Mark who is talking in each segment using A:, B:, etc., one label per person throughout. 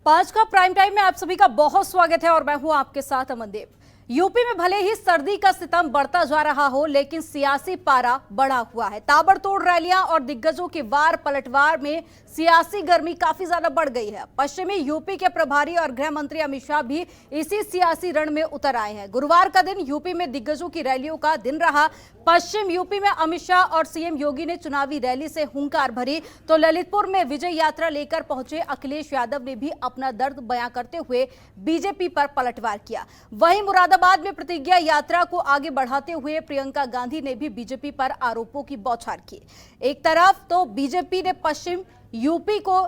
A: पांच का prime time में आप सभी का बहुत स्वागत है और मैं हूं आपके साथ अमनदीप। यूपी में भले ही सर्दी का सितम बढ़ता जा रहा हो, लेकिन सियासी पारा बढ़ा हुआ है। ताबड़तोड़ रैलियां और दिग्गजों के वार पलटवार में सियासी गर्मी काफी ज्यादा बढ़ गई है। पश्चिमी यूपी के प्रभारी और गृह मंत्री अमित शाह भी इसी सियासी रण में उतर आए हैं। गुरुवार का दिन यूपी में दिग्गजों की रैलियों का दिन रहा। पश्चिम यूपी में अमित शाह और सीएम योगी ने चुनावी रैली से हुंकार भरी, तो ललितपुर में विजय यात्रा लेकर पहुंचे अखिलेश यादव ने भी अपना दर्द बयां करते हुए बीजेपी पर पलटवार किया। वहीं मुरादाबाद में प्रतिज्ञा यात्रा को आगे बढ़ाते हुए प्रियंका गांधी ने भी बीजेपी पर आरोपों की बौछार की। एक तरफ तो बीजेपी ने पश्चिम यूपी को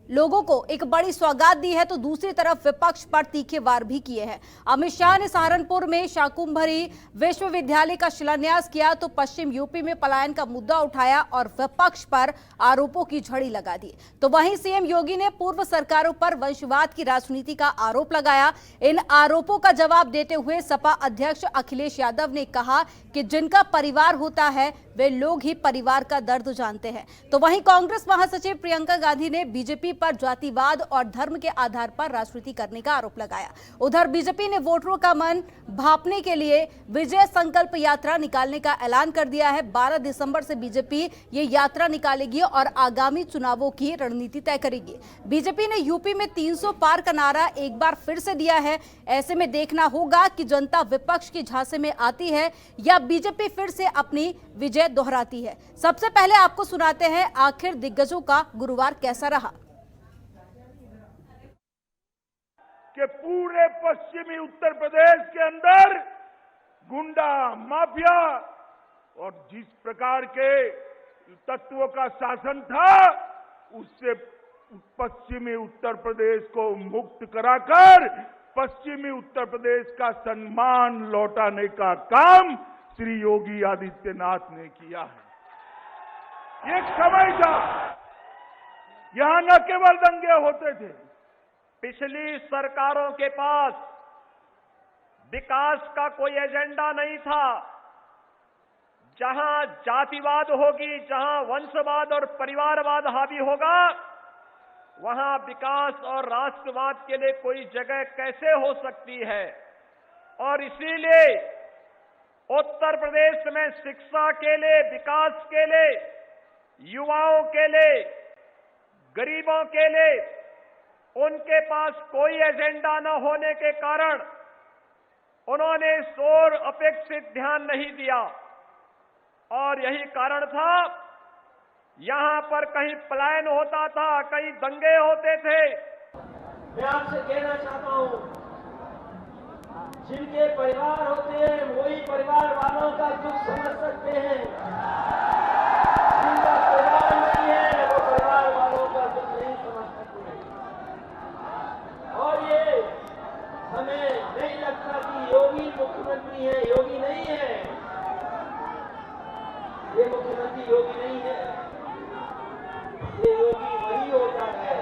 A: लोगों को एक बड़ी सौगात दी है, तो दूसरी तरफ विपक्ष पर तीखे वार भी किए हैं। अमित शाह ने सहारनपुर में शाकुंभरी विश्वविद्यालय का शिलान्यास किया, तो पश्चिम यूपी में पलायन का मुद्दा उठाया और विपक्ष पर आरोपों की झड़ी लगा दी। तो वहीं सीएम योगी ने पूर्व सरकारों पर वंशवाद की राजनीति का आरोप लगाया। इन आरोपों का जवाब देते हुए सपा अध्यक्ष अखिलेश यादव ने कहा कि जिनका परिवार होता है वे लोग ही परिवार का दर्द जानते हैं। तो वहीं कांग्रेस महासचिव प्रियंका गांधी ने बीजेपी पर जातिवाद और धर्म के आधार पर राजनीति करने का आरोप लगाया। उधर बीजेपी ने वोटरों का मन भांपने के लिए विजय संकल्प यात्रा निकालने का ऐलान कर दिया है। 12 दिसंबर से बीजेपी ये यात्रा निकालेगी और आगामी चुनावों की रणनीति तय करेगी। बीजेपी ने यूपी में 300 पार का नारा एक बार फिर से दिया है। ऐसे में देखना होगा कि जनता विपक्ष की झांसे में आती है या बीजेपी फिर से अपनी विजय दोहराती है। सबसे पहले आपको सुनाते हैं आखिर दिग्गजों का गुरुवार कैसा रहा।
B: कि पूरे पश्चिमी उत्तर प्रदेश के अंदर गुंडा माफिया और जिस प्रकार के तत्वों का शासन था, उससे पश्चिमी उत्तर प्रदेश को मुक्त कराकर पश्चिमी उत्तर प्रदेश का सम्मान लौटाने का काम श्री योगी आदित्यनाथ ने किया है। एक समय था यहां न केवल दंगे होते थे, पिछली सरकारों के पास विकास का कोई एजेंडा नहीं था। जहां जातिवाद होगी, जहां वंशवाद और परिवारवाद हावी होगा, वहां विकास और राष्ट्रवाद के लिए कोई जगह कैसे हो सकती है। और इसीलिए उत्तर प्रदेश में शिक्षा के लिए, विकास के लिए, युवाओं के लिए, गरीबों के लिए उनके पास कोई एजेंडा न होने के कारण उन्होंने इस ओर अपेक्षित ध्यान नहीं दिया। और यही कारण था, यहां पर कहीं पलायन होता था, कहीं दंगे होते थे।
C: मैं आपसे कहना चाहता हूं, जिनके परिवार होते हैं वही परिवार वालों का दुख समझ सकते हैं। जिनका परिवार नहीं है वो परिवार वालों का दुख नहीं समझ सकते। और ये हमें नहीं लगता कि योगी मुख्यमंत्री है। योगी नहीं है, ये मुख्यमंत्री योगी नहीं है। ये योगी वही होता है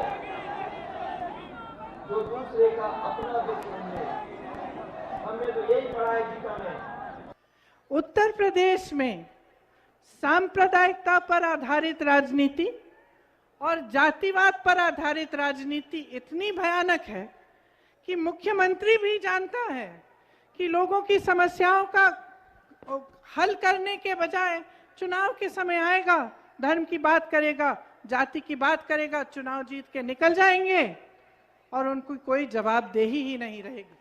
C: जो दूसरे का अपना दुख समझे। हमने तो यही पढ़ा है गीता में।
D: उत्तर प्रदेश में सांप्रदायिकता पर आधारित राजनीति और जातिवाद पर आधारित राजनीति इतनी भयानक है कि मुख्यमंत्री भी जानता है कि लोगों की समस्याओं का हल करने के बजाय चुनाव के समय आएगा, धर्म की बात करेगा, जाति की बात करेगा, चुनाव जीत के निकल जाएंगे और उनको कोई जवाबदेही ही नहीं रहेगी।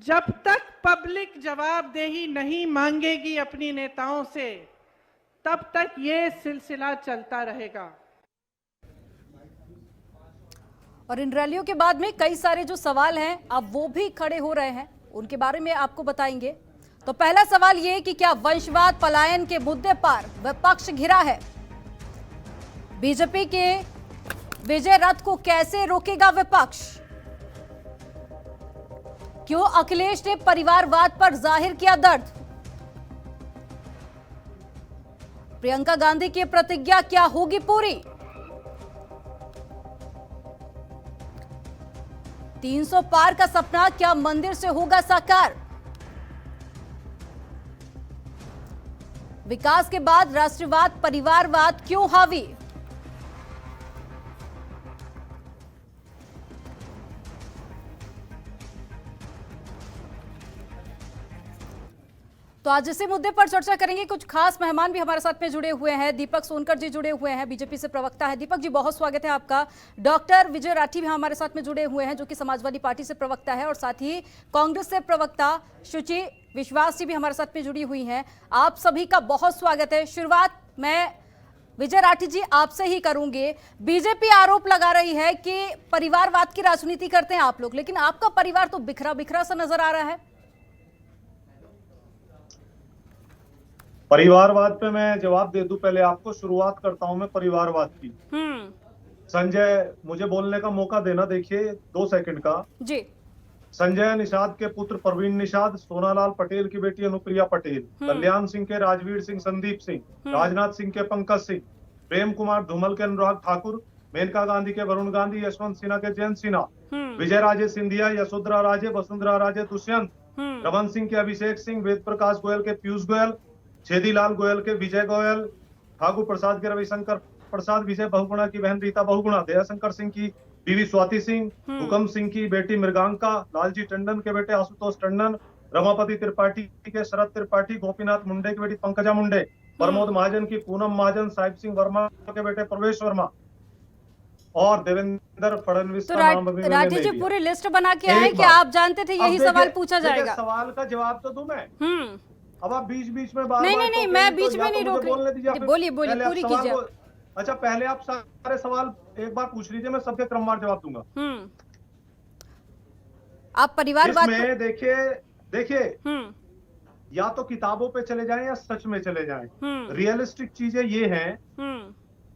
D: जब तक पब्लिक जवाबदेही नहीं मांगेगी अपनी नेताओं से, तब तक ये सिलसिला चलता रहेगा।
A: और इन रैलियों के बाद में कई सारे जो सवाल हैं अब वो भी खड़े हो रहे हैं, उनके बारे में आपको बताएंगे। तो पहला सवाल ये कि क्या वंशवाद पलायन के मुद्दे पर विपक्ष घिरा है? बीजेपी के विजय रथ को कैसे रोकेगा विपक्ष? क्यों अखिलेश ने परिवारवाद पर जाहिर किया दर्द? प्रियंका गांधी की प्रतिज्ञा क्या होगी पूरी? 300 पार का सपना क्या मंदिर से होगा साकार? विकास के बाद राष्ट्रवाद परिवारवाद क्यों हावी? तो आज इसी मुद्दे पर चर्चा करेंगे। कुछ खास मेहमान भी हमारे साथ में जुड़े हुए हैं। दीपक सोनकर जी जुड़े हुए हैं, बीजेपी से प्रवक्ता है। दीपक जी बहुत स्वागत है आपका। डॉक्टर विजय राठी भी हमारे साथ में जुड़े हुए हैं, जो कि समाजवादी पार्टी से प्रवक्ता है, और साथ ही कांग्रेस से प्रवक्ता शुचि विश्वास जी भी हमारे साथ में जुड़ी हुई हैं। आप सभी का बहुत स्वागत है। शुरुआत मैं विजय राठी जी आपसे ही करूंगी। बीजेपी आरोप लगा रही है कि परिवारवाद की राजनीति करते हैं आप लोग, लेकिन आपका परिवार तो बिखरा बिखरा सा नजर आ रहा है।
E: परिवारवाद पे मैं जवाब दे दूं, पहले आपको शुरुआत करता हूं मैं परिवारवाद की। संजय, मुझे बोलने का मौका देना, देखिए 2 सेकंड का
A: जी।
E: संजय निषाद के पुत्र प्रवीण निषाद, सोनालाल पटेल की बेटी अनुप्रिया पटेल, कल्याण सिंह के राजवीर सिंह संदीप सिंह, राजनाथ सिंह के पंकज सिंह, प्रेम कुमार धूमल के अनुराग ठाकुर, मेनका गांधी के वरुण गांधी, यशवंत सिन्हा के जयंत सिन्हा, विजय राजे सिंधिया, यशोधरा राजे, वसुंधरा राजे दुष्यंत, रमन सिंह के अभिषेक सिंह, वेद प्रकाश गोयल के पीयूष गोयल, छेदीलाल गोयल के विजय गोयल, ठाकुर प्रसाद के रविशंकर प्रसाद, विजय बहुगुणा की बहन रीता बहुगुणा, दयाशंकर सिंह की बीवी स्वाति सिंह, हुकम सिंह की बेटी मृगांका, लालजी टंडन के बेटे आशुतोष टंडन, रमापति त्रिपाठी के शरद त्रिपाठी, गोपीनाथ मुंडे की बेटी पंकजा मुंडे, प्रमोद महाजन की पूनम महाजन, साहिब सिंह वर्मा के बेटे प्रवेश वर्मा और देवेंद्र फडणवीस
A: तो
E: का नाम अभी मैंने
A: राठी
E: नहीं
A: जी
E: लिया।
A: पूरी लिस्ट बना के आए कि आप जानते थे यही सवाल पूछा जाएगा।
E: सवाल का जवाब तो दूं मैं। अब आप बीच बीच में बार
A: नहीं
E: बार
A: नहीं नहीं,
E: तो
A: मैं
E: तो
A: बीच
E: या
A: में
E: तो
A: नहीं
E: मुझे
A: रोक
E: बोलने दीजिए,
A: रही। बोलिए बोलिए,
E: पहले आप
A: पूरी
E: सवाल
A: कीजिए।
E: अच्छा, पहले आप सारे सवाल एक बार पूछ लीजिए, मैं सबके क्रमवार जवाब दूंगा।
A: आप परिवारवाद
E: इसमें देखिए या तो किताबों पे चले जाएं या सच में चले जाएं। रियलिस्टिक चीजें ये हैं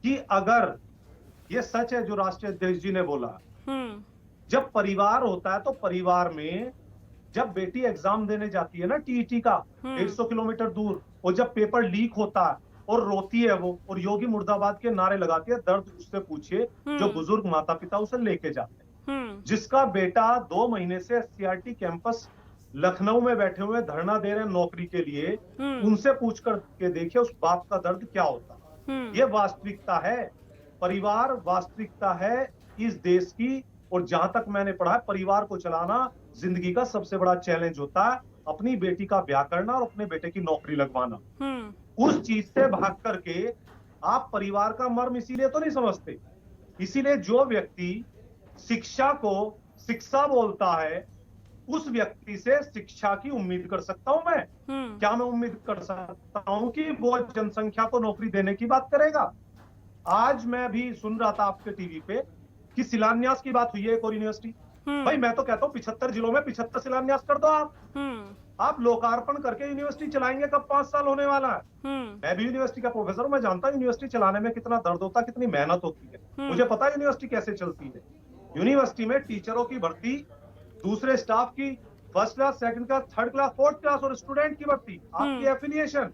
E: कि अगर ये सच है जो राष्ट्रीय अध्यक्ष जी ने बोला, जब परिवार होता है तो परिवार में जब बेटी एग्जाम देने जाती है ना टीईटी का 150 किलोमीटर दूर, और जब पेपर लीक होता है और रोती है वो, और योगी मुर्दाबाद के नारे लगाती है, दर्द उससे पूछिए, जो बुजुर्ग माता पिता उसे लेके जाते हैं। जिसका बेटा 2 महीने से एससीईआरटी कैंपस लखनऊ में बैठे हुए धरना दे रहे हैं नौकरी के लिए, उनसे पूछ कर के देखिए उस बाप का दर्द क्या होता है। ये वास्तविकता है, परिवार वास्तविकता है इस देश की। और जहां तक मैंने पढ़ा है, परिवार को चलाना जिंदगी का सबसे बड़ा चैलेंज होता है। अपनी बेटी का ब्याह करना और अपने बेटे की नौकरी लगवाना। उस चीज से भाग करके आप परिवार का मर्म इसीलिए तो नहीं समझते। इसीलिए जो व्यक्ति शिक्षा को शिक्षा बोलता है, उस व्यक्ति से शिक्षा की उम्मीद कर सकता हूं मैं। क्या मैं उम्मीद कर सकता हूं कि वो जनसंख्या को नौकरी देने की बात करेगा? आज मैं भी सुन रहा था आपके टीवी पे कि शिलान्यास की बात हुई है एक और यूनिवर्सिटी। भाई मैं तो कहता हूँ 75 जिलों में 75 शिलान्यास कर दो आप लोकार्पण करके यूनिवर्सिटी चलाएंगे कब? 5 साल होने वाला है। मैं भी यूनिवर्सिटी का प्रोफेसर हूं, मैं जानता हूँ यूनिवर्सिटी चलाने में कितना दर्द होता है, कितनी मेहनत होती है। मुझे पता है यूनिवर्सिटी कैसे चलती है। यूनिवर्सिटी में टीचरों की भर्ती, दूसरे स्टाफ की, first class, second class, third class, fourth class, और स्टूडेंट की भर्ती, आपकी एफिलिएशन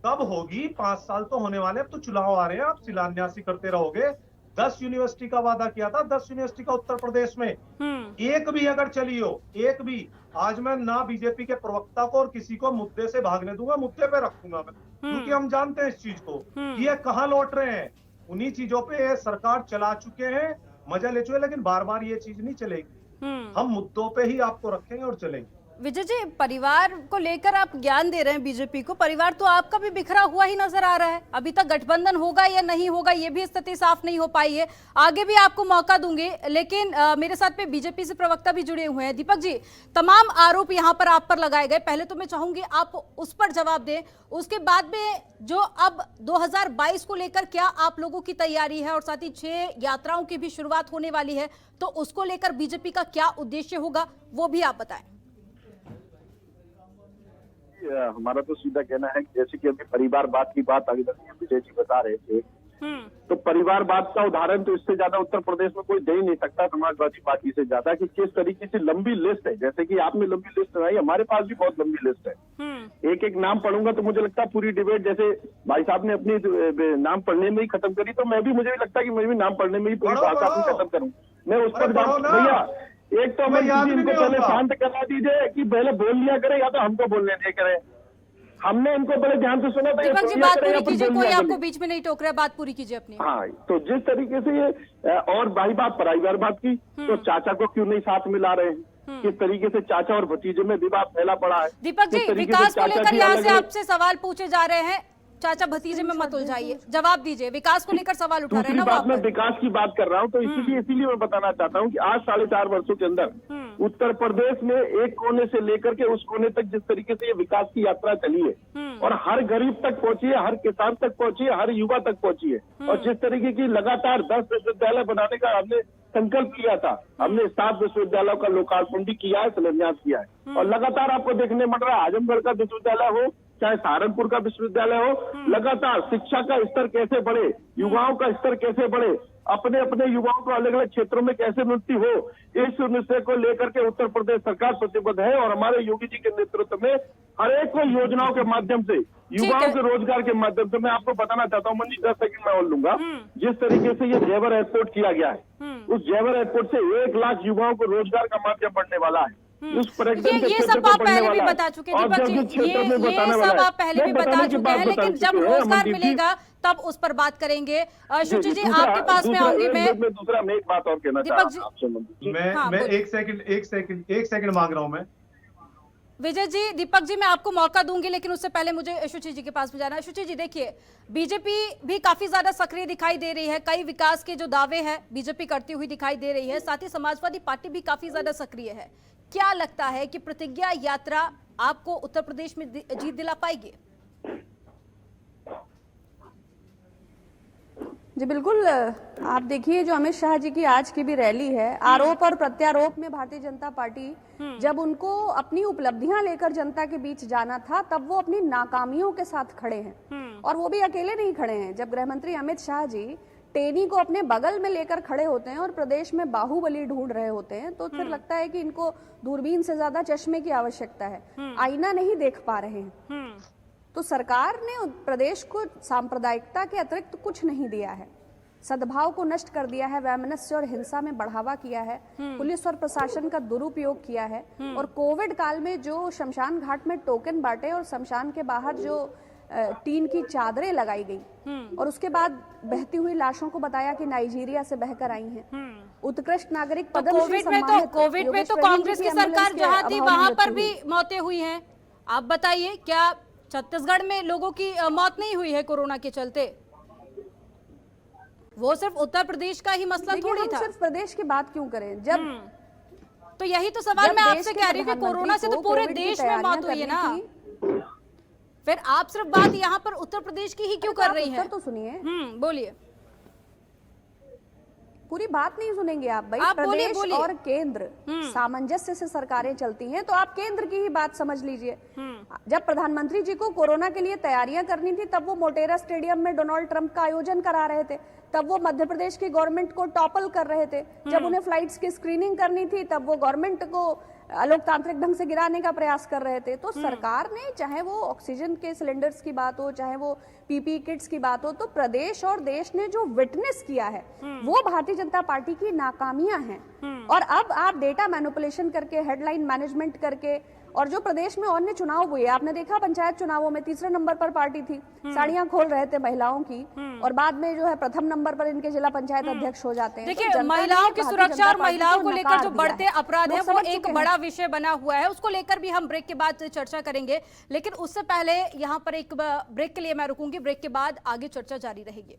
E: कब होगी? 5 साल तो होने वाले, अब तो चुनाव आ रहे हैं, आप शिलान्यासी करते रहोगे। 10 यूनिवर्सिटी का वादा किया था, 10 यूनिवर्सिटी का उत्तर प्रदेश में, एक भी अगर चली हो, एक भी, आज मैं ना बीजेपी के प्रवक्ता को और किसी को मुद्दे से भागने दूंगा, मुद्दे पे रखूंगा मैं, क्योंकि हम जानते हैं इस चीज को कि ये कहां लौट रहे हैं। उन्हीं चीजों पे ये सरकार चला चुके हैं, मजा ले चुके, लेकिन बार बार ये चीज नहीं चलेगी। हम मुद्दों पे ही आपको रखेंगे और चलेंगे।
A: विजय जी, परिवार को लेकर आप ज्ञान दे रहे हैं बीजेपी को, परिवार तो आपका भी बिखरा हुआ ही नजर आ रहा है। अभी तक गठबंधन होगा या नहीं होगा ये भी स्थिति साफ नहीं हो पाई है। आगे भी आपको मौका दूंगी, लेकिन मेरे साथ में बीजेपी से प्रवक्ता भी जुड़े हुए हैं। दीपक जी, तमाम आरोप यहाँ पर आप पर लगाए गए, पहले तो मैं चाहूंगी आप उस पर जवाब दें, उसके बाद में जो अब 2022 को लेकर क्या आप लोगों की तैयारी है, और साथ ही 6 यात्राओं की भी शुरुआत होने वाली है, तो उसको लेकर बीजेपी का क्या उद्देश्य होगा वो भी आप बताएं।
F: हमारा तो सीधा कहना है कि जैसे कि अभी परिवारवाद की बात आदरणीय विजय जी बता रहे थे, तो परिवारवाद का उदाहरण तो इससे ज्यादा उत्तर प्रदेश में कोई दे ही नहीं सकता समाजवादी पार्टी से ज्यादा, कि किस तरीके से लंबी लिस्ट है। जैसे कि आपने लंबी लिस्ट बनाई, हमारे पास भी बहुत लंबी लिस्ट है। एक एक नाम पढ़ूंगा तो मुझे लगता है पूरी डिबेट, जैसे भाई साहब ने अपनी नाम पढ़ने में ही खत्म करी, तो मैं भी, मुझे भी लगता है कि मैं भी नाम पढ़ने में ही पूरी बात अपनी खत्म करूँ। मैं उस पर भैया एक तो हमें इनको पहले शांत करा दीजिए कि पहले बोल लिया करें, या तो हमको बोलने दिया करें। हमने इनको बड़े ध्यान से सुना था।
A: दीपक जी बात पूरी कीजिए, कोई आपको बीच में नहीं टोक रहा है, बात पूरी कीजिए अपनी।
F: हाँ, तो जिस तरीके से ये, और भाई बात परिवारवाद की, तो चाचा को क्यों नहीं साथ मिला रहे हैं? किस तरीके से चाचा और भतीजे में विवाद फैला पड़ा है।
A: दीपक जी,
F: किस तरीके
A: विकास
F: से
A: को
F: चाचा
A: लेकर
F: जी
A: यहाँ से
F: अलग-अलग-
A: आपसे सवाल पूछे जा रहे हैं, चाचा भतीजे में मत उलझाइए, जवाब दीजिए। विकास को लेकर सवाल उठा रहे हैं
F: दूसरी
A: ना
F: बात
A: वो
F: मैं
A: आप?
F: विकास की बात कर रहा हूँ, तो इसीलिए मैं बताना चाहता हूँ कि आज 4.5 वर्षों के अंदर उत्तर प्रदेश में एक कोने से लेकर के उस कोने तक जिस तरीके से ये विकास की यात्रा चली है और हर गरीब तक पहुंची है, हर किसान तक पहुंची है, हर युवा तक पहुंची है, और जिस तरीके की लगातार 10 विश्वविद्यालय बनाने का हमने संकल्प किया था, हमने 7 विश्वविद्यालयों का लोकार्पण भी किया है, शिलान्यास किया है, और लगातार आपको देखने मिल रहा है आजमगढ़ का विश्वविद्यालय हो चाहे सहारनपुर का विश्वविद्यालय हो, लगातार शिक्षा का स्तर कैसे बढ़े, युवाओं का स्तर कैसे बढ़े, अपने अपने युवाओं को अलग अलग क्षेत्रों में कैसे उन्नति हो, इस विषय को लेकर के उत्तर प्रदेश सरकार प्रतिबद्ध है। और हमारे योगी जी के नेतृत्व में हर एक को योजनाओं के माध्यम से, युवाओं के रोजगार के माध्यम से, मैं आपको बताना चाहता हूँ मंजी, 10 सेकंड में और लूंगा, जिस तरीके से ये जेवर एयरपोर्ट किया गया है, उस जेवर एयरपोर्ट से 1 लाख युवाओं को रोजगार का माध्यम बढ़ने वाला है। उस पर्यटन के
A: ये
F: क्षेत्र
A: सब
F: को
A: आप
F: बढ़ने
A: पहले भी
F: वाला है।
A: बता चुके हैं दीपक
F: औद्योगिक
A: जी,
F: क्षेत्र में बताने
A: ये
F: वाला
A: सब
F: है।
A: आप पहले भी
F: मैं
A: बता
F: बताने की
A: चुके
F: बात
A: हैं,
F: बता
A: लेकिन जब
F: चुके हैं,
A: रोजगार
F: मनदीप जी।
A: मिलेगा तब उस पर बात करेंगे। शुचि जी,
F: दूसरा-
A: आपके पास में
F: दूसरा-
A: आऊंगी
F: एक
A: मैं।
F: मिनट में दूसरा मैं एक बात और कहना
A: दीपक
F: चाह
A: जी-
F: रहा हूं आपसे मनदीप जी।
A: हाँ,
E: मैं
A: बोलिए।
E: एक सेकंड मांग रहा हूं मैं।
A: विजय जी, दीपक जी, मैं आपको मौका दूंगी, लेकिन उससे पहले मुझे शुचि जी के पास में जाना है। शुचि जी, देखिए, बीजेपी भी काफी ज्यादा सक्रिय दिखाई दे रही है, कई विकास के जो दावे हैं बीजेपी करती हुई दिखाई दे रही है, साथ ही समाजवादी पार्टी भी काफी ज्यादा सक्रिय है। क्या लगता है कि प्रतिज्ञा यात्रा आपको उत्तर प्रदेश में जीत दिला पाएगी?
G: जी बिल्कुल। आप देखिए, जो अमित शाह जी की आज की भी रैली है, आरोप और प्रत्यारोप में भारतीय जनता पार्टी जब उनको अपनी उपलब्धियां लेकर जनता के बीच जाना था, तब वो अपनी नाकामियों के साथ खड़े हैं, और वो भी अकेले नहीं खड़े हैं। जब गृह मंत्री अमित शाह जी टेनी को अपने बगल में लेकर खड़े होते हैं और प्रदेश में बाहुबली ढूंढ रहे होते हैं, तो फिर लगता है कि इनको दूरबीन से ज्यादा चश्मे की आवश्यकता है, आईना नहीं देख पा रहे हैं। तो सरकार ने प्रदेश को सांप्रदायिकता के अतिरिक्त कुछ नहीं दिया है, सद्भाव को नष्ट कर दिया है, वैमनस्य और हिंसा में बढ़ावा किया है, पुलिस और प्रशासन का दुरुपयोग किया है, और कोविड काल में जो शमशान घाट में टोकन बांटे और शमशान के बाहर जो टीन की चादरें लगाई गई और उसके बाद बहती हुई लाशों को बताया कि नाइजीरिया से बहकर आई हैं। उत्कृष्ट नागरिक
A: तो
G: पद्मश्री
A: कोविड में तो कांग्रेस की सरकार जहां थी वहां पर भी मौतें हुई हैं। आप बताइए, क्या छत्तीसगढ़ में लोगों की मौत नहीं हुई है कोरोना के चलते? वो सिर्फ उत्तर प्रदेश का ही मसला थोड़ी
G: हम
A: था।
G: सिर्फ प्रदेश की बात क्यों करें, जब
A: तो यही तो सवाल मैं आपसे कह रही हूँ कि कोरोना से तो पूरे देश में मौत हुई है ना, फिर आप सिर्फ बात यहाँ पर उत्तर प्रदेश की ही क्यों कर रही हैं?
G: तो सुनिए,
A: बोलिए।
G: पूरी बात नहीं सुनेंगे आप भाई।
A: आप बोलिए,
G: प्रदेश
A: बोलिए।
G: और केंद्र सामंजस्य से सरकारें चलती हैं, तो आप केंद्र की ही बात समझ लीजिए। जब प्रधानमंत्री जी को कोरोना के लिए तैयारियां करनी थी, तब वो मोटेरा स्टेडियम में डोनाल्ड ट्रंप का आयोजन करा रहे थे, तब वो मध्य प्रदेश की गवर्नमेंट को टॉपल कर रहे थे। जब उन्हें फ्लाइट्स की स्क्रीनिंग करनी थी, तब वो गवर्नमेंट को अलोकतांत्रिक ढंग से गिराने का प्रयास कर रहे थे। तो सरकार ने, चाहे वो ऑक्सीजन के सिलेंडर्स की बात हो, चाहे वो पीपी किट्स की बात हो, तो प्रदेश और देश ने जो विटनेस किया है वो भारतीय जनता पार्टी की नाकामियां हैं। और अब आप डेटा मैनिपुलेशन करके, हेडलाइन मैनेजमेंट करके, और जो प्रदेश में अन्य चुनाव हुए, आपने देखा पंचायत चुनावों में तीसरे नंबर पर पार्टी थी, साड़ियां खोल रहे थे महिलाओं की, और बाद में जो है प्रथम नंबर पर इनके जिला पंचायत अध्यक्ष हो जाते हैं।
A: देखिए, महिलाओं की सुरक्षा और महिलाओं को लेकर जो बढ़ते अपराध है वो एक बड़ा विषय बना हुआ है, उसको लेकर भी हम ब्रेक के बाद चर्चा करेंगे। लेकिन उससे पहले यहाँ पर एक ब्रेक के लिए मैं रुकूंगी, ब्रेक के बाद आगे चर्चा जारी रहेगी।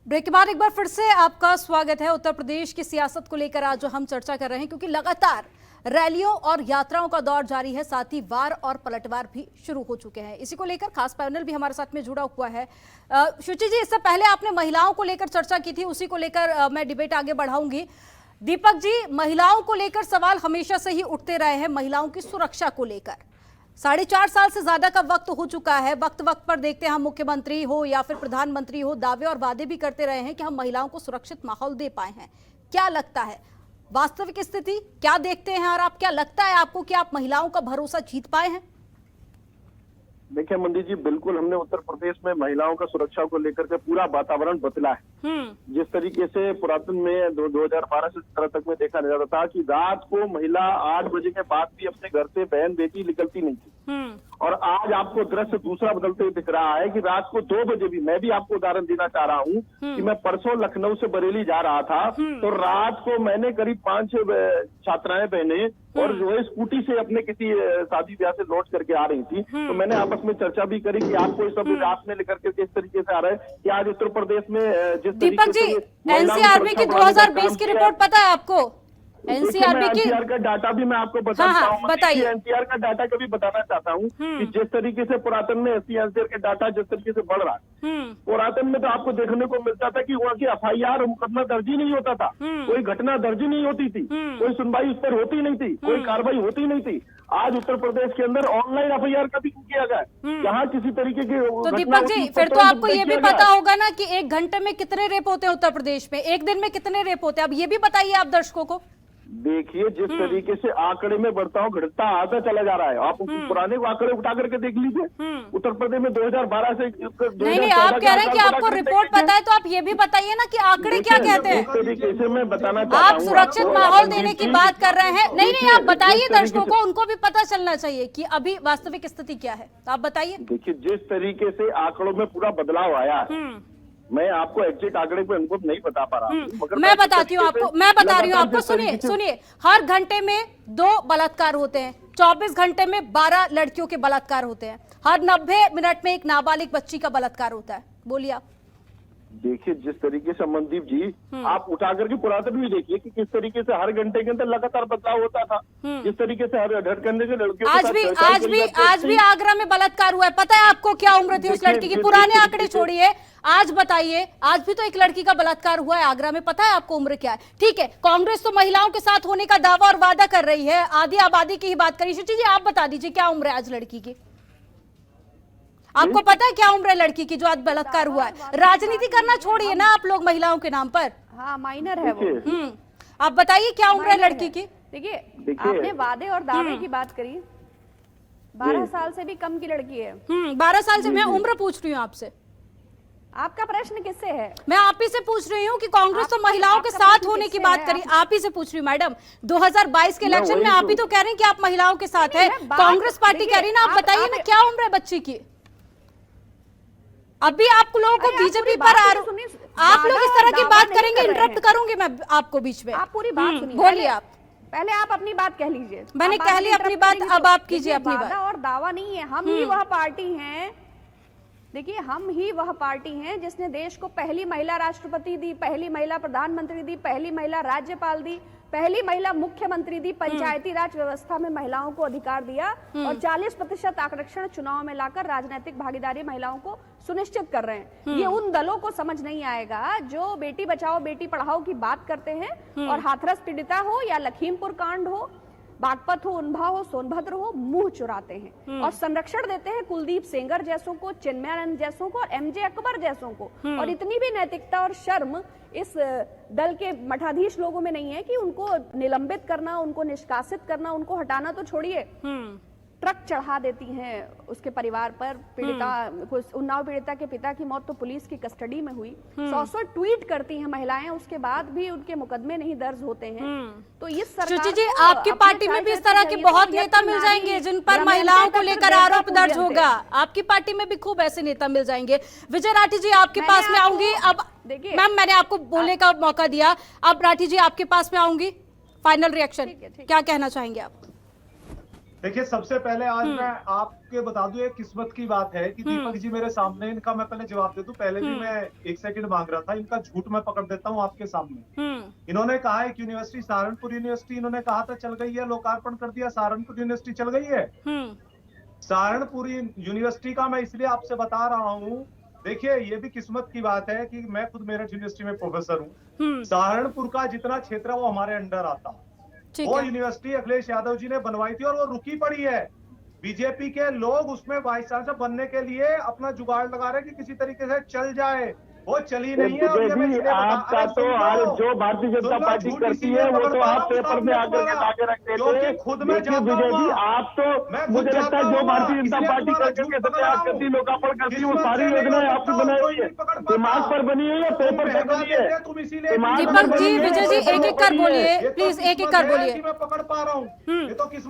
A: ब्रेक के बाद एक बार फिर से आपका स्वागत है। उत्तर प्रदेश की सियासत को लेकर आज जो हम चर्चा कर रहे हैं, क्योंकि लगातार रैलियों और यात्राओं का दौर जारी है, साथ ही वार और पलटवार भी शुरू हो चुके हैं। इसी को लेकर खास पैनल भी हमारे साथ में जुड़ा हुआ है। शुचि जी, इससे पहले आपने महिलाओं को लेकर चर्चा की थी, उसी को लेकर मैं डिबेट आगे बढ़ाऊंगी। दीपक जी, महिलाओं को लेकर सवाल हमेशा से ही उठते रहे हैं, महिलाओं की सुरक्षा को लेकर 4.5 साल से ज्यादा का वक्त हो चुका है। वक्त वक्त पर देखते हैं, हम मुख्यमंत्री हो या फिर प्रधानमंत्री हो, दावे और वादे भी करते रहे हैं कि हम महिलाओं को सुरक्षित माहौल दे पाए हैं। क्या लगता है वास्तविक स्थिति क्या देखते हैं, और आप क्या लगता है आपको कि आप महिलाओं का भरोसा जीत पाए हैं?
F: देखिए मंदिर जी, बिल्कुल हमने उत्तर प्रदेश में महिलाओं का सुरक्षा को लेकर के पूरा वातावरण बदला है। जिस तरीके से पुरातन में 2012 से 2017 तक में देखा जाता था कि रात को महिला 8 बजे के बाद भी अपने घर से बहन बेटी निकलती नहीं थी, और आज आपको दृश्य दूसरा बदलते हुए दिख रहा है कि रात को 2 बजे भी, मैं भी आपको उदाहरण देना चाह रहा हूँ कि मैं परसों लखनऊ से बरेली जा रहा था, तो रात को मैंने करीब 5-6 छात्राएं बहने और जो है स्कूटी से अपने किसी शादी ब्याह से लौट करके आ रही थी, तो मैंने आपस में चर्चा भी करी कि आपको ये सब रात में लेकर के किस तरीके से आ रहा है कि आज उत्तर प्रदेश में जिस
A: दीपक जी, एनसीआरबी की 2020 की रिपोर्ट पता है आपको? एनसीआरबी की
F: एनसीआर का डाटा भी मैं आपको बताता
A: हाँ,
F: हूँ।
A: बताइए।
F: एनसीआर का डाटा का भी बताना चाहता हूँ कि जिस तरीके से पुरातन में एनसीआर के डाटा जिस तरीके से बढ़ रहा है, पुरातन में तो आपको देखने को मिलता था कि वहाँ की एफआईआर मुकदमा दर्ज ही नहीं होता था, कोई घटना दर्ज ही नहीं होती थी, कोई सुनवाई उस पर होती नहीं थी, कोई कार्रवाई होती नहीं थी। आज उत्तर प्रदेश के अंदर ऑनलाइन एफआईआर का भी किया गया, जहाँ किसी तरीके की
A: तो दीपक जी, फिर तो आपको ये भी पता होगा ना कि 1 घंटे में कितने रेप होते हैं उत्तर प्रदेश में, 1 दिन में कितने रेप होते हैं? अब ये भी बताइए आप दर्शकों को।
F: देखिए जिस तरीके से आंकड़े में बढ़ता घटता आता चला जा रहा है, आप पुराने आंकड़े उठा करके देख लीजिए। उत्तर प्रदेश में 2012 से
A: नहीं, आप कह रहे हैं कि आपको रिपोर्ट पता है, तो आप ये भी बताइए ना कि आंकड़े क्या कहते हैं।
F: इस तरीके से मैं बताना चाहता हूं,
A: आप सुरक्षित माहौल देने की बात कर रहे हैं। नहीं, आप बताइए दर्शकों को, उनको भी पता चलना चाहिए कि अभी वास्तविक स्थिति क्या है, तो आप बताइए।
F: देखिए जिस तरीके से आंकड़ों में पूरा बदलाव आया है, मैं आपको एग्जैक्ट आंकड़े पे उनको नहीं बता पा रहा हूँ, मगर
A: मैं बताती हूँ आपको, मैं बता रही हूँ आपको। सुनिए, हर घंटे में 2 बलात्कार होते हैं, 24 घंटे में 12 लड़कियों के बलात्कार होते हैं, हर 90 मिनट में एक नाबालिग बच्ची का बलात्कार होता है। बोलिए आप।
F: देखिए जिस तरीके से मनदीप जी आप उठा करके पुरातन भी देखिए कि किस तरीके से हर घंटे के अंदर लगातार बदलाव होता था, जिस तरीके से हर धड़कने से लड़कियों
A: आज भी आगरा में बलात्कार हुआ है। पता है आपको क्या उम्र थी उस लड़की की? पुराने आंकड़े छोड़िए, आज बताइए। आज भी तो एक लड़की का बलात्कार हुआ है आगरा में, पता है आपको उम्र क्या है? ठीक है, कांग्रेस तो महिलाओं के साथ होने का दावा और वादा कर रही है, आधी आबादी की ही बात करी। शुचि जी आप बता दीजिए क्या उम्र है आज लड़की की? आपको पता है क्या उम्र है लड़की की जो आज बलात्कार हुआ है? राजनीति करना छोड़िए ना आप लोग महिलाओं के नाम पर।
G: हाँ, माइनर है वो।
A: आप बताइए क्या उम्र है लड़की की?
G: देखिए आपने वादे और दावे की बात करी, 12 साल से भी कम की लड़की है।
A: 12 साल से मैं उम्र पूछ रही हूँ आपसे।
G: आपका प्रश्न किससे है?
A: मैं आप ही से पूछ रही हूँ कि कांग्रेस तो महिलाओं के साथ होने की बात करी, आप ही से पूछ रही हूँ मैडम। 2022 के इलेक्शन में आप ही तो कह रहे हैं कि आप महिलाओं के साथ है, कांग्रेस पार्टी कह रही है ना। आप बताइए ना क्या उम्र है बच्ची की? अभी आप लोगों को बीजेपी पर आप लोग इस तरह की बात करेंगे, इंटरप्ट करूंगी मैं आपको बीच में।
G: आप पूरी बात सुनिए,
A: बोलिए आप।
G: पहले आप अपनी बात कह लीजिए।
A: मैंने कह ली अपनी बात, अब आप कीजिए अपनी बात।
G: और दावा नहीं है, हम ही वह पार्टी हैं, देखिए हम ही वह पार्टी हैं जिसने देश को पहली महिला राष्ट्रपति दी, पहली महिला प्रधानमंत्री दी, पहली महिला राज्यपाल दी, पहली महिला मुख्यमंत्री दी, पंचायती राज व्यवस्था में महिलाओं को अधिकार दिया और 40% आरक्षण चुनाव में लाकर राजनीतिक भागीदारी महिलाओं को सुनिश्चित कर रहे हैं। ये उन दलों को समझ नहीं आएगा जो बेटी बचाओ बेटी पढ़ाओ की बात करते हैं और हाथरस पीड़िता हो या लखीमपुर कांड हो, बागपत हो, उन्नाव हो, सोनभद्र हो, मुंह चुराते हैं और संरक्षण देते हैं कुलदीप सेंगर जैसों को, चिन्मयानंद जैसों को और एमजे अकबर जैसों को। और इतनी भी नैतिकता और शर्म इस दल के मठाधीश लोगों में नहीं है कि उनको निलंबित करना, उनको निष्कासित करना, उनको हटाना तो छोड़िए, ट्रक चढ़ा देती हैं उसके परिवार पर। पीड़िता, उन्नाव पीड़िता के पिता की मौत तो पुलिस की कस्टडी में हुई। 100 ट्वीट करती हैं महिलाएं, उसके बाद भी उनके मुकदमे नहीं दर्ज होते हैं। तो इस सरकार
A: जी आपकी पार्टी में भी इस तरह के बहुत नेता मिल जाएंगे जिन पर महिलाओं को लेकर आरोप दर्ज होगा। आपकी पार्टी में भी खूब ऐसे नेता मिल जाएंगे। विजय राठी जी आपके पास में आऊंगी। अब मैम मैंने आपको बोलने का मौका दिया, अब राठी जी आपके पास में आऊंगी। फाइनल रिएक्शन क्या कहना चाहेंगे आप?
E: देखिए सबसे पहले आज मैं आपके बता दूं, एक किस्मत की बात है कि दीपक जी मेरे सामने, इनका मैं पहले जवाब दे दूं। पहले भी मैं 1 सेकंड मांग रहा था, इनका झूठ मैं पकड़ देता हूं आपके सामने। इन्होंने कहा है कि यूनिवर्सिटी सहारनपुर यूनिवर्सिटी, इन्होंने कहा था चल गई है, लोकार्पण कर दिया, सहारनपुर यूनिवर्सिटी चल गई है। सहारनपुर यूनिवर्सिटी का मैं इसलिए आपसे बता रहा हूँ, देखिए ये भी किस्मत की बात है कि मैं खुद मेरठ यूनिवर्सिटी में प्रोफेसर हूँ। सहारनपुर का जितना क्षेत्र है वो हमारे अंडर आता। वो यूनिवर्सिटी अखिलेश यादव जी ने बनवाई थी और वो रुकी पड़ी है। बीजेपी के लोग उसमें वाइस चांसलर बनने के लिए अपना जुगाड़ लगा रहे हैं कि किसी तरीके से चल जाए। वो चली नहीं है। और ये मैं इसलिए
F: आपका तो आज जो भारतीय जनता पार्टी करती है वो तो आप पेपर में आकर के लाके रख देते हैं।
E: खुद में
F: देखिए विजय जी, आप तो मुझे लगता है जो भारतीय जनता पार्टी करके सत्याग्रह करती, लोकार्पण करती है, वो सारी योजनाएं आपकी बनाई हुई है, दिमाग पर बनी हुई है, पेपर पर बनी है।
A: दीपक जी, विजय जी, एक एक कर बोलिए प्लीज, एक एक कर बोलिए।
E: मैं पकड़ पा रहा हूँ।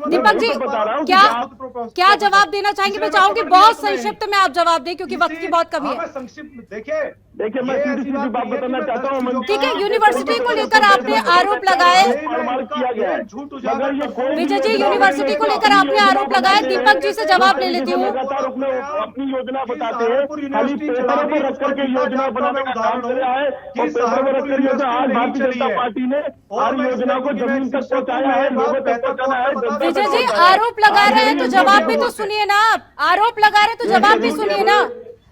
A: दीपक जी, क्या जवाब देना चाहेंगे? मैं चाहूंगी बहुत संक्षिप्त में आप जवाब दें क्योंकि वक्त की बहुत कमी है।
E: संक्षिप्त देखिए
F: मैं सीधी सीधी बात बताना चाहता हूँ।
A: ठीक है, यूनिवर्सिटी को लेकर आपने आरोप लगाए,
F: किया गया है, मगर ये
A: विजय जी यूनिवर्सिटी को लेकर आपने आरोप लगाए, दीपक जी से जवाब ले लेती हूँ।
F: लगातार अपनी योजना बताते हैं, खाली पेपरों पर रख करके योजना बनाने का काम कर रहा है, और पेपर में रखकर योजना आज भारतीय जनता पार्टी ने हर योजना को जमीन तक पहुंचाया है, लोगों तक पहुंचाना है।
A: विजय जी आरोप लगा रहे हैं तो जवाब भी तो सुनिए ना आप, आरोप लगा रहे हैं तो जवाब भी सुनिए ना।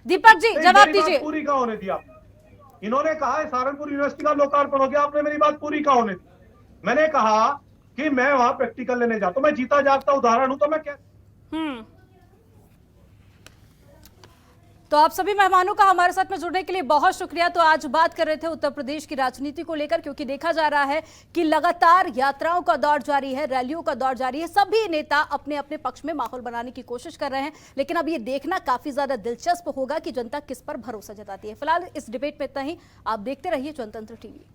A: दीपक जी जवाब दीजिए।
E: पूरी का होने दिया इन्होंने कहा है सहारनपुर यूनिवर्सिटी का लोकार्पण हो गया, आपने मेरी बात पूरी का होने दी। मैंने कहा कि मैं वहां प्रैक्टिकल लेने जाता हूं, मैं जीता जागता उदाहरण हूं, तो मैं क्या
A: तो आप सभी मेहमानों का हमारे साथ में जुड़ने के लिए बहुत शुक्रिया। तो आज बात कर रहे थे उत्तर प्रदेश की राजनीति को लेकर, क्योंकि देखा जा रहा है कि लगातार यात्राओं का दौर जारी है, रैलियों का दौर जारी है, सभी नेता अपने अपने पक्ष में माहौल बनाने की कोशिश कर रहे हैं। लेकिन अब ये देखना काफी ज्यादा दिलचस्प होगा कि जनता किस पर भरोसा जताती है। फिलहाल इस डिबेट में इतना ही। आप देखते रहिए जनतंत्र टीवी।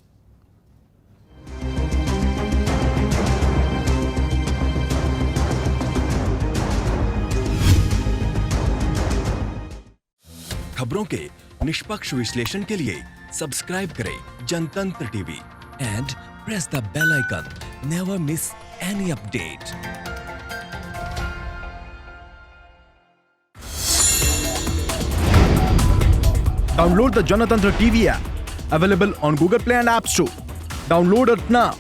H: खबरों के निष्पक्ष विश्लेषण के लिए सब्सक्राइब करें Janatantra TV and press the bell icon. Never miss any update.
I: Download the Janatantra TV app, available on Google Play and App Store. Download it now.